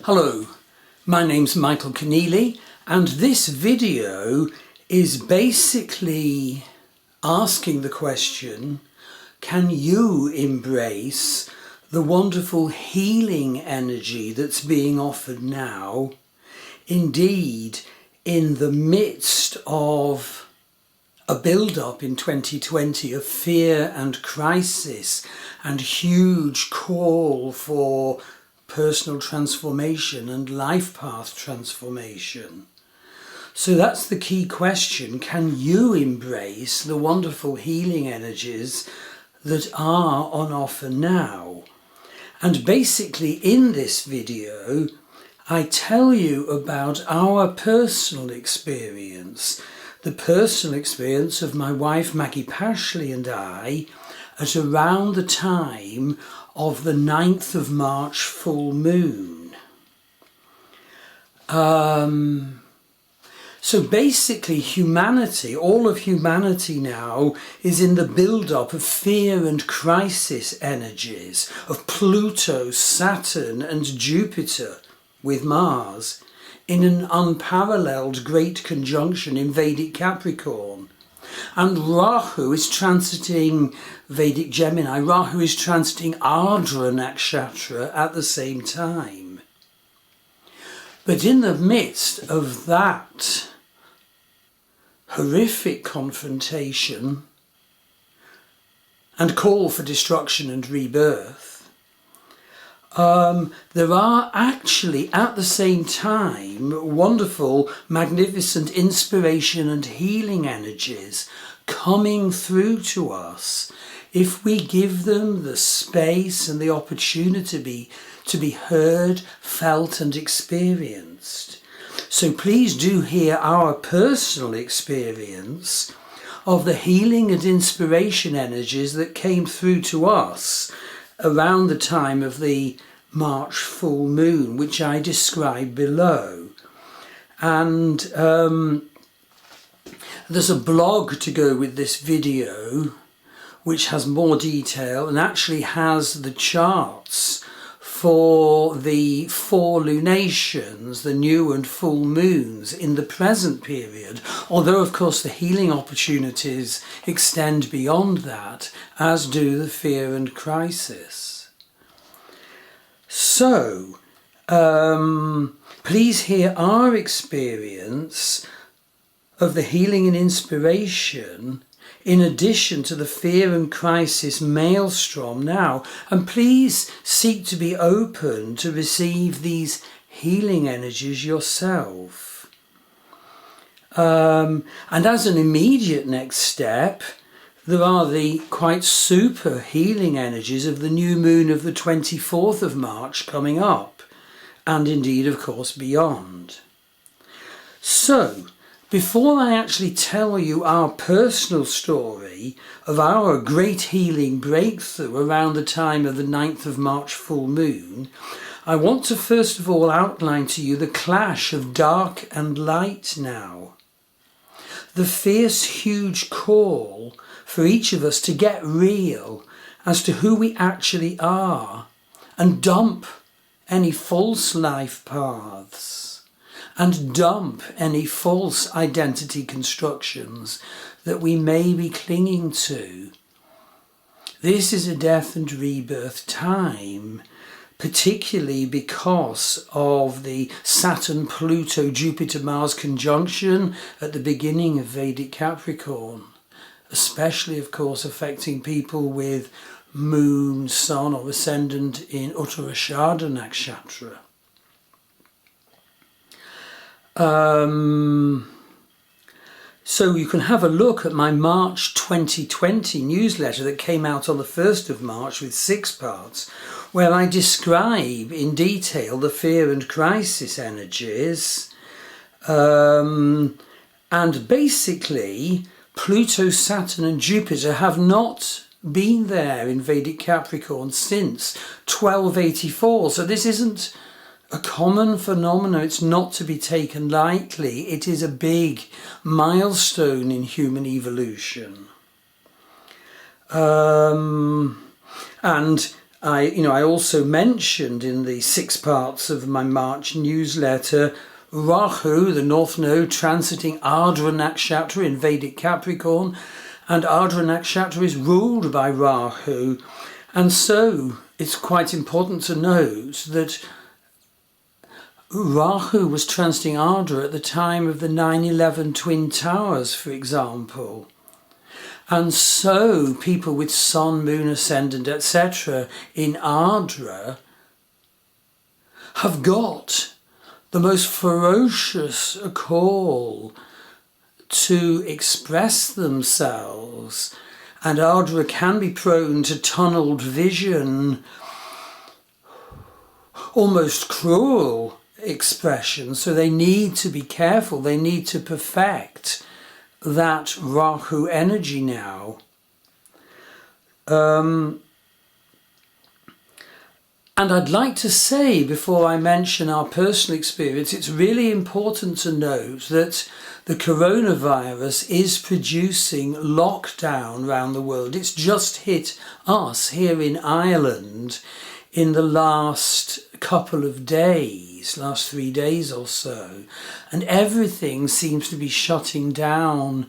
Hello, my name's Michael Keneally, and this video is basically asking the question, can you embrace the wonderful healing energy that's being offered now, indeed in the midst of a build-up in 2020 of fear and crisis and huge call for personal transformation and life path transformation. So that's the key question. Can you embrace the wonderful healing energies that are on offer now? And basically in this video, I tell you about our personal experience, the personal experience of my wife Maggie Pashley and I at around the time of the 9th of March full moon. So basically humanity, all of humanity now is in the build-up of fear and crisis energies of Pluto, Saturn and Jupiter with Mars in an unparalleled great conjunction in Vedic Capricorn. And Rahu is transiting Vedic Gemini. Rahu is transiting Ardra Nakshatra at the same time. But in the midst of that horrific confrontation and call for destruction and rebirth, there are actually at the same time wonderful, magnificent inspiration and healing energies coming through to us if we give them the space and the opportunity to be heard, felt and experienced. So please do hear our personal experience of the healing and inspiration energies that came through to us around the time of the March full moon, which I describe below. And there's a blog to go with this video which has more detail and actually has the charts for the 4 lunations, the new and full moons in the present period, although of course the healing opportunities extend beyond that, as do the fear and crisis. So, please hear our experience of the healing and inspiration in addition to the fear and crisis maelstrom now, and please seek to be open to receive these healing energies yourself. And as an immediate next step, there are the quite super healing energies of the new moon of the 24th of March coming up, and indeed of course beyond. So, before I actually tell you our personal story of our great healing breakthrough around the time of the 9th of March full moon, I want to first of all outline to you the clash of dark and light now. The fierce, huge call for each of us to get real as to who we actually are and dump any false life paths and dump any false identity constructions that we may be clinging to. This is a death and rebirth time, particularly because of the Saturn-Pluto-Jupiter-Mars conjunction at the beginning of Vedic Capricorn, especially of course affecting people with moon, sun or ascendant in Uttarashadha Nakshatra. So you can have a look at my March 2020 newsletter that came out on the 1st of March with 6 parts, where I describe in detail the fear and crisis energies, and basically Pluto, Saturn and Jupiter have not been there in Vedic Capricorn since 1284, so this isn't a common phenomenon. It's not to be taken lightly. It is a big milestone in human evolution. And I also mentioned in the 6 parts of my March newsletter, Rahu, the North Node, transiting Ardra Nakshatra in Vedic Capricorn, and Ardra Nakshatra is ruled by Rahu. And so it's quite important to note that Rahu was transiting Ardra at the time of the 9/11 Twin Towers, for example. And so people with Sun, Moon, Ascendant, etc. in Ardra have got the most ferocious call to express themselves. And Ardra can be prone to tunneled vision, almost cruel expression. So they need to be careful. They need to perfect that Rahu energy now. And I'd like to say, before I mention our personal experience, it's really important to note that the coronavirus is producing lockdown around the world. It's just hit us here in Ireland in the last couple of days, last 3 days or so, and everything seems to be shutting down.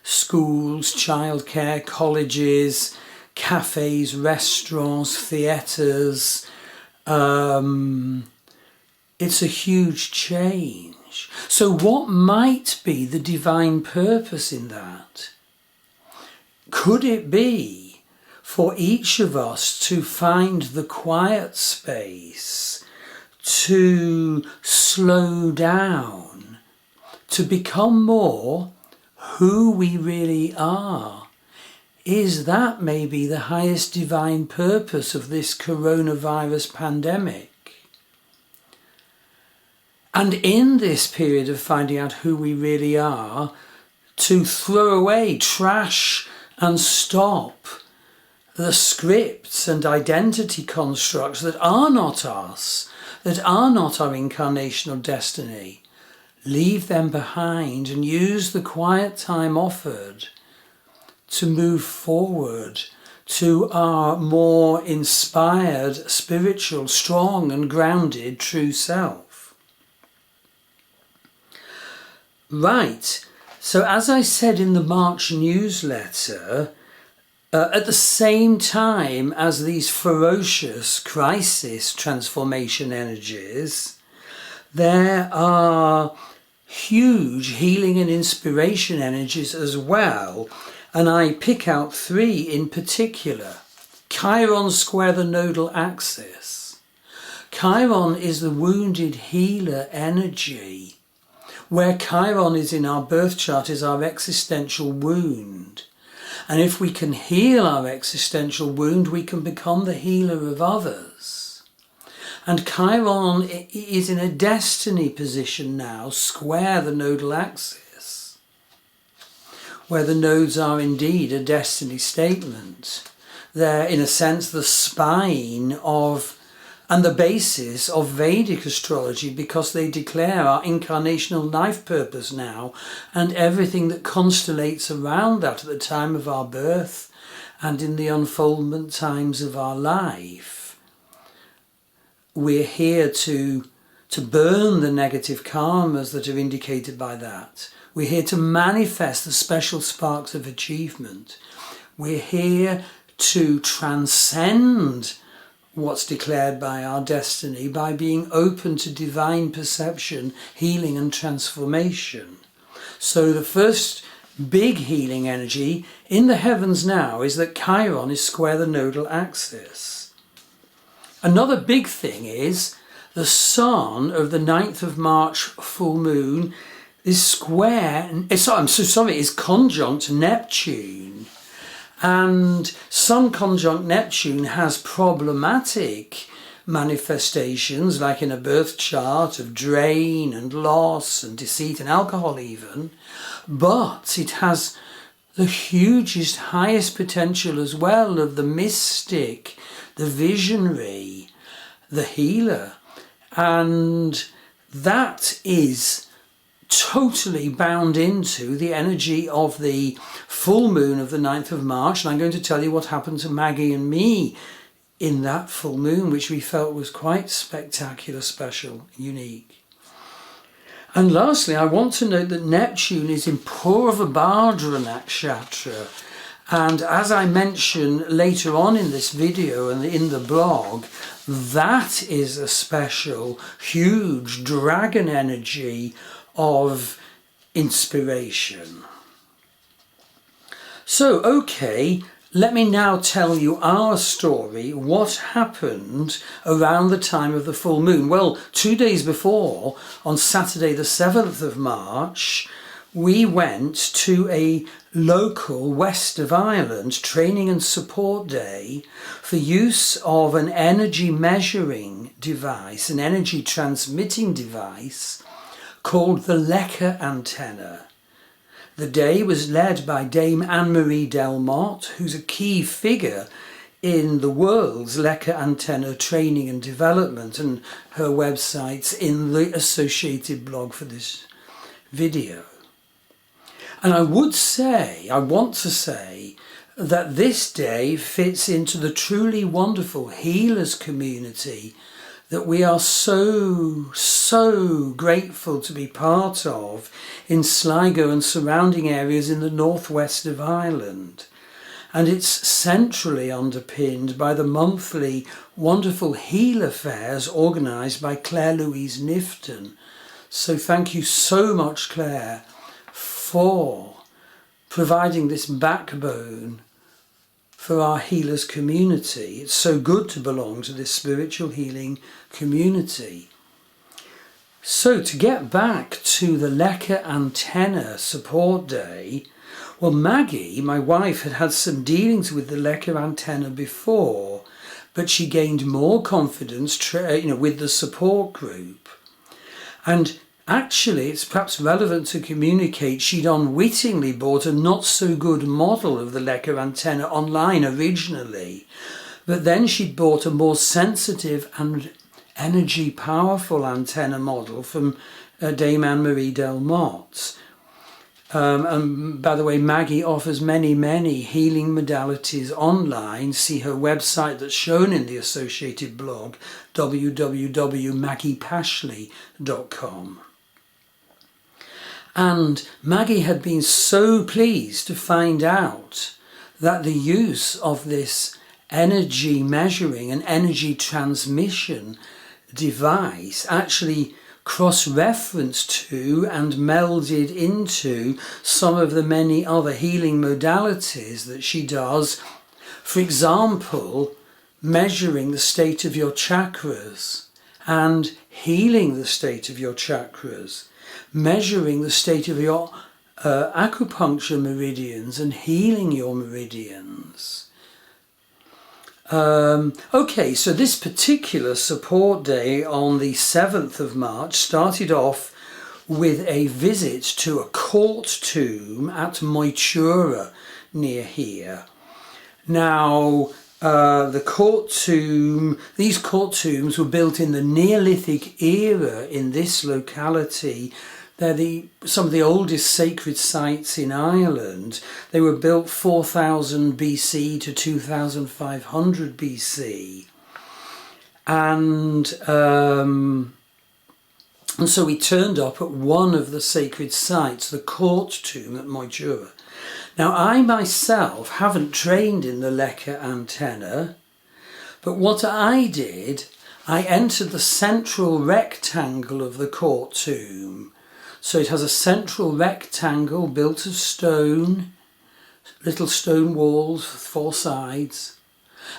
Schools, childcare, colleges, cafes, restaurants, theatres. It's a huge change. So what might be the divine purpose in that? Could it be for each of us to find the quiet space, to slow down, to become more who we really are? Is that maybe the highest divine purpose of this coronavirus pandemic? And in this period of finding out who we really are, to throw away, trash and stop the scripts and identity constructs that are not us, that are not our incarnational destiny. Leave them behind and use the quiet time offered to move forward to our more inspired, spiritual, strong and grounded true self. Right, so as I said in the March newsletter, at the same time as these ferocious crisis transformation energies, there are huge healing and inspiration energies as well. And I pick out 3 in particular. Chiron Square, the nodal axis. Chiron is the wounded healer energy. Where Chiron is in our birth chart is our existential wound. And if we can heal our existential wound, we can become the healer of others. And Chiron is in a destiny position now, square the nodal axis, where the nodes are indeed a destiny statement. They're, in a sense, the spine of and the basis of Vedic astrology, because they declare our incarnational life purpose now and everything that constellates around that at the time of our birth and in the unfoldment times of our life. We're here to burn the negative karmas that are indicated by that. We're here to manifest the special sparks of achievement. We're here to transcend what's declared by our destiny by being open to divine perception, healing and transformation. So the first big healing energy in the heavens now is that Chiron is square the nodal axis. Another big thing is the sun of the 9th of March full moon is is conjunct Neptune. And Sun conjunct Neptune has problematic manifestations, like in a birth chart of drain and loss and deceit and alcohol even, but it has the hugest, highest potential as well of the mystic, the visionary, the healer. And that is totally bound into the energy of the full moon of the 9th of March. And I'm going to tell you what happened to Maggie and me in that full moon, which we felt was quite spectacular, special, unique. And lastly, I want to note that Neptune is in Purvabhadra Nakshatra. And as I mention later on in this video and in the blog, that is a special, huge dragon energy of inspiration. So, okay, let me now tell you our story, what happened around the time of the full moon. Well, 2 days before, on Saturday the 7th of March, we went to a local west of Ireland training and support day for use of an energy measuring device, an energy transmitting device called the Lecker antenna. The day was led by Dame Anne-Marie Delmotte, who's a key figure in the world's Lecker antenna training and development, and her website's in the associated blog for this video. And I want to say that this day fits into the truly wonderful healers community that we are so grateful to be part of in Sligo and surrounding areas in the northwest of Ireland. And it's centrally underpinned by the monthly wonderful healer fairs organised by Claire Louise Nifton. So thank you so much, Claire, for providing this backbone for our healers community. It's so good to belong to this spiritual healing community. So to get back to the Lecker antenna support day, well, Maggie, my wife, had had some dealings with the Lecker antenna before, but she gained more confidence with the support group. And actually, it's perhaps relevant to communicate she'd unwittingly bought a not-so-good model of the Lecker antenna online originally, but then she'd bought a more sensitive and energy-powerful antenna model from Dame Anne-Marie Delmotte. And by the way, Maggie offers many healing modalities online. See her website that's shown in the associated blog, www.maggiepashley.com. And Maggie had been so pleased to find out that the use of this energy measuring and energy transmission device actually cross-referenced to and melded into some of the many other healing modalities that she does. For example, measuring the state of your chakras and healing the state of your chakras, measuring the state of your acupuncture meridians and healing your meridians. Okay, so this particular support day on the 7th of March started off with a visit to a court tomb at Moitura near here. Now, these court tombs were built in the Neolithic era in this locality. They're some of the oldest sacred sites in Ireland. They were built 4000 BC to 2500 BC. And so we turned up at one of the sacred sites, the court tomb at Moitura. Now, I myself haven't trained in the Lecker antenna, but what I did, I entered the central rectangle of the court tomb. So it has a central rectangle built of stone, little stone walls, 4 sides,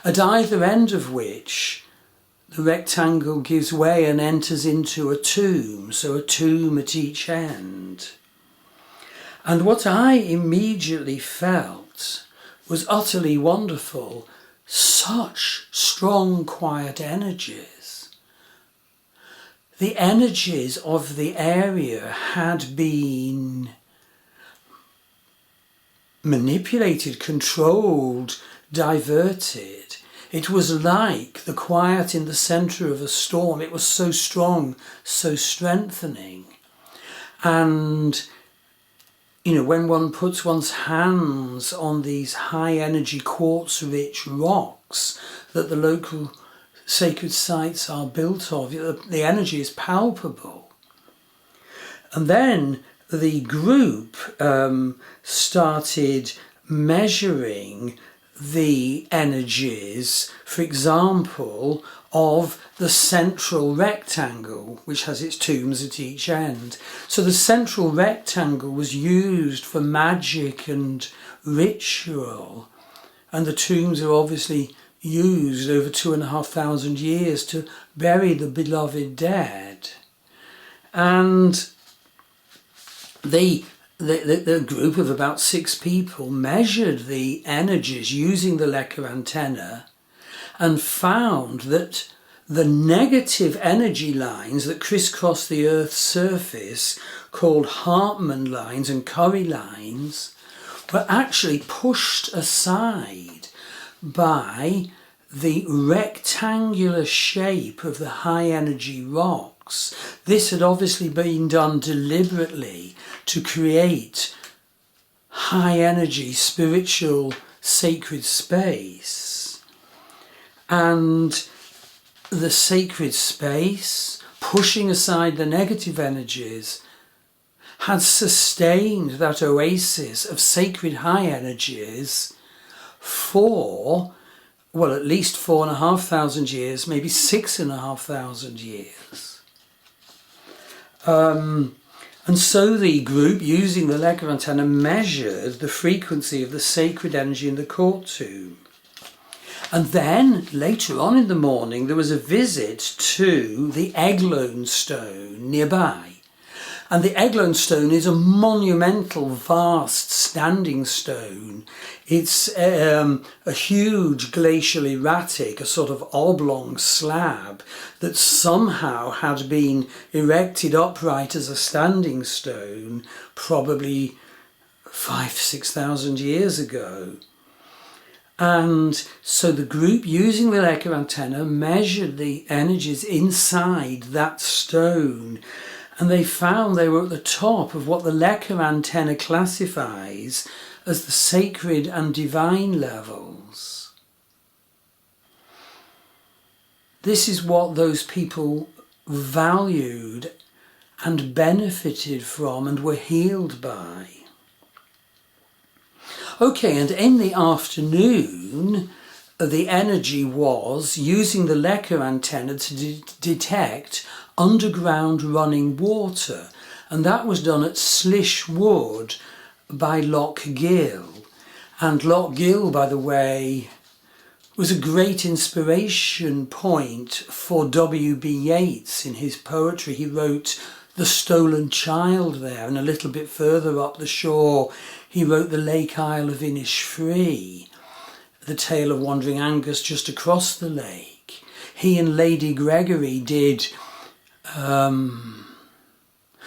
at either end of which the rectangle gives way and enters into a tomb, so a tomb at each end. And what I immediately felt was utterly wonderful, such strong, quiet energies. The energies of the area had been manipulated, controlled, diverted. It was like the quiet in the centre of a storm. It was so strong, so strengthening. And, you know, when one puts one's hands on these high energy quartz-rich rocks, rocks that the local sacred sites are built of. The energy is palpable. And then the group started measuring the energies, for example, of the central rectangle, which has its tombs at each end. So the central rectangle was used for magic and ritual, and the tombs are obviously used over 2,500 years to bury the beloved dead. And the group of about 6 people measured the energies using the Lecker antenna and found that the negative energy lines that crisscross the Earth's surface, called Hartmann lines and Curry lines, were actually pushed aside by the rectangular shape of the high energy rocks. This had obviously been done deliberately to create high energy spiritual sacred space. And the sacred space, pushing aside the negative energies, had sustained that oasis of sacred high energies for, well, at least 4,500 years, maybe 6,500 years. And so the group, using the Lecker antenna, measured the frequency of the sacred energy in the court tomb. And then, later on in the morning, there was a visit to the Eggmans Stone nearby. And the Eggmans Stone is a monumental, vast, standing stone. It's a huge glacial erratic, a sort of oblong slab that somehow had been erected upright as a standing stone, probably 5,000–6,000 years ago. And so the group, using the Lecker antenna, measured the energies inside that stone, and they found they were at the top of what the Lecker antenna classifies as the sacred and divine levels. This is what those people valued and benefited from and were healed by. Okay, and in the afternoon, the energy was using the Lecker antenna to detect underground running water, and that was done at Slish Wood by Loch Gill. And Loch Gill, by the way, was a great inspiration point for W.B. Yeats in his poetry. He wrote The Stolen Child there, and a little bit further up the shore he wrote The Lake Isle of Innisfree, the tale of Wandering Angus just across the lake. He and Lady Gregory did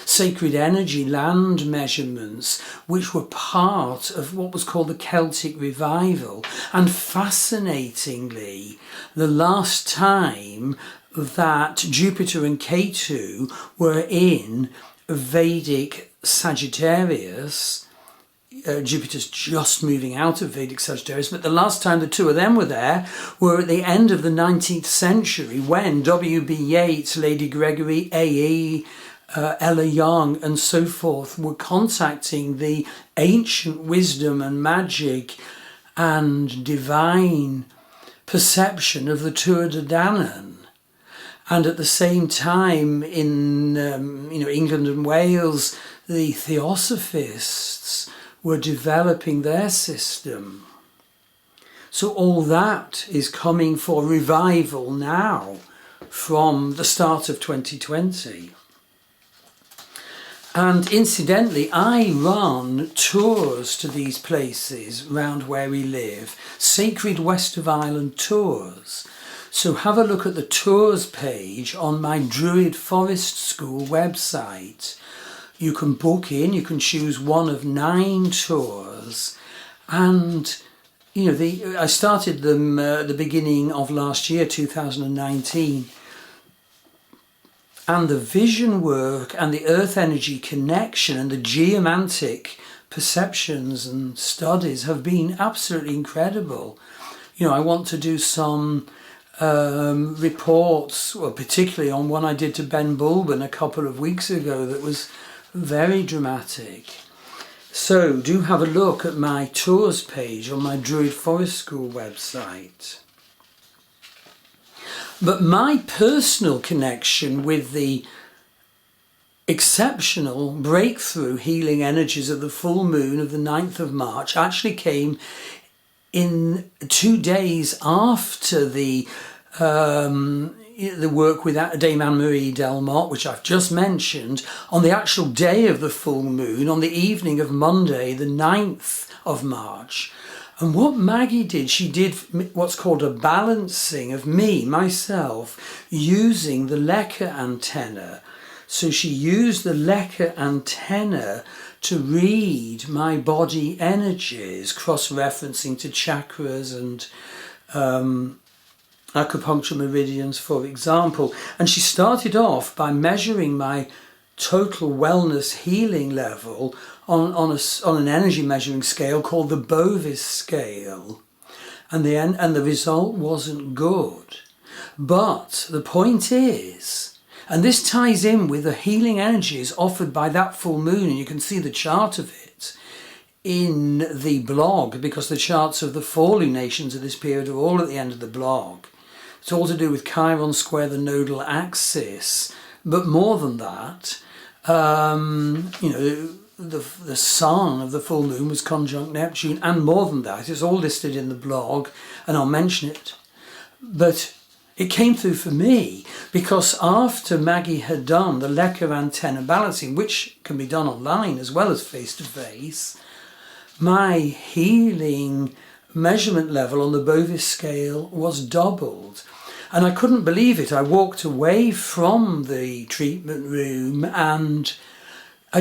sacred energy land measurements, which were part of what was called the Celtic Revival. And fascinatingly, the last time that Jupiter and Ketu were in Vedic Sagittarius, Jupiter's just moving out of Vedic Sagittarius, but the last time the two of them were there were at the end of the 19th century, when W.B. Yeats, Lady Gregory, A.E., Ella Young and so forth were contacting the ancient wisdom and magic and divine perception of the Tuatha De Danann. And at the same time in England and Wales, the Theosophists were developing their system. So all that is coming for revival now from the start of 2020. And incidentally, I run tours to these places round where we live, Sacred West of Ireland tours. So have a look at the tours page on my Druid Forest School website. You can book in, you can choose one of 9 tours, and I started them at the beginning of last year, 2019, and the vision work and the earth energy connection and the geomantic perceptions and studies have been absolutely incredible. I want to do some reports, well, particularly on one I did to Ben Bulben a couple of weeks ago that was very dramatic. So do have a look at my tours page on my Druid Forest School website. But my personal connection with the exceptional breakthrough healing energies of the full moon of the 9th of March actually came in 2 days after the work with Dame Anne-Marie Delmotte, which I've just mentioned, on the actual day of the full moon, on the evening of Monday, the 9th of March. And what Maggie did, she did what's called a balancing of myself, using the Lecker antenna. So she used the Lecker antenna to read my body energies, cross-referencing to chakras and acupuncture meridians, for example. And she started off by measuring my total wellness healing level on an energy measuring scale called the Bovis scale. And the result wasn't good. But the point is, and this ties in with the healing energies offered by that full moon, and you can see the chart of it in the blog, because the charts of the four lunations of this period are all at the end of the blog. It's all to do with Chiron Square, the nodal axis, but more than that, the sun of the full moon was conjunct Neptune, and more than that, it's all listed in the blog, and I'll mention it. But it came through for me because after Maggie had done the Lecker antenna balancing, which can be done online as well as face-to-face, my healing measurement level on the Bovis scale was doubled. And I couldn't believe it. I walked away from the treatment room and